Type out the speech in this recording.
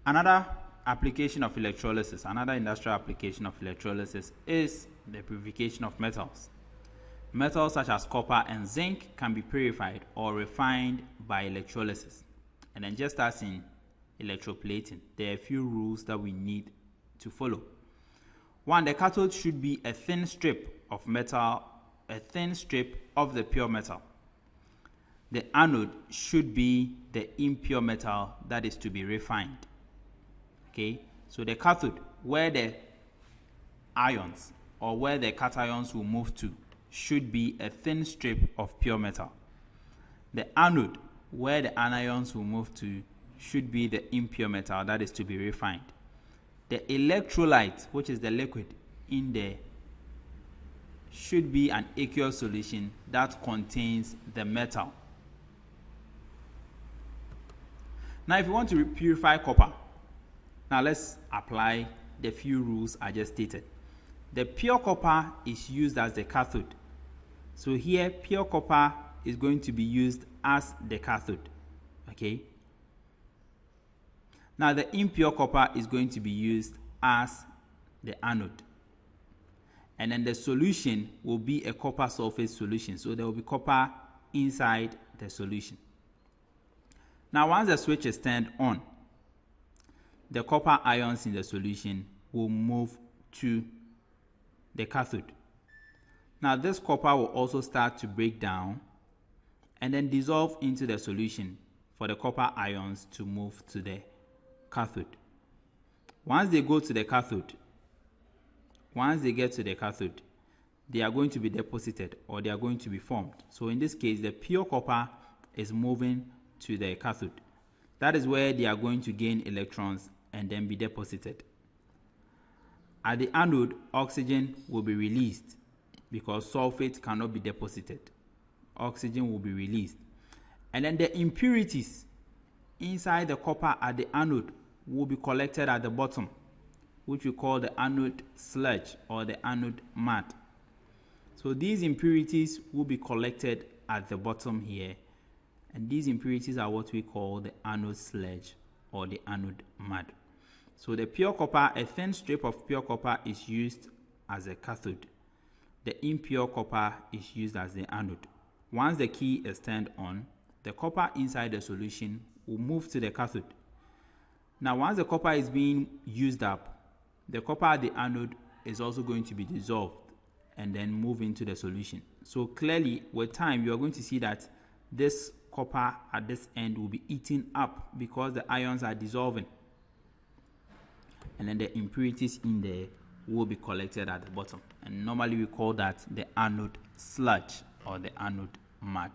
Another application of electrolysis, another industrial application of electrolysis is the purification of metals. Metals such as copper and zinc can be purified or refined by electrolysis. And then just as in electroplating, there are a few rules that we need to follow. One, the cathode should be a thin strip of metal, a thin strip of the pure metal. The anode should be the impure metal that is to be refined. Okay, so the cathode, where the ions or where the cations will move to, should be a thin strip of pure metal. The anode, where the anions will move to, should be the impure metal that is to be refined. The electrolyte, which is the liquid in there, should be an aqueous solution that contains the metal. Now, if you want to purify copper, now let's apply the few rules I just stated. The pure copper is used as the cathode. So here, pure copper is going to be used as the cathode. Okay. Now, the impure copper is going to be used as the anode. And then the solution will be a copper sulfate solution. So there will be copper inside the solution. Now, once the switch is turned on, the copper ions in the solution will move to the cathode. Now, this copper will also start to break down and then dissolve into the solution for the copper ions to move to the cathode. Once they go to the cathode, once they get to the cathode, they are going to be deposited or they are going to be formed. So in this case, the pure copper is moving to the cathode. That is where they are going to gain electrons and then be deposited. At the anode, oxygen will be released because sulfate cannot be deposited. Oxygen will be released. And then the impurities inside the copper at the anode will be collected at the bottom, which we call the anode sludge or the anode mud. So these impurities will be collected at the bottom here. And these impurities are what we call the anode sludge or the anode mud. So the pure copper, a thin strip of pure copper is used as a cathode. The impure copper is used as the anode. Once the key is turned on, the copper inside the solution will move to the cathode. Now, once the copper is being used up, the copper at the anode is also going to be dissolved and then move into the solution. So clearly, with time, you are going to see that this copper at this end will be eaten up because the ions are dissolving. And then the impurities in there will be collected at the bottom. And normally we call that the anode sludge or the anode mud.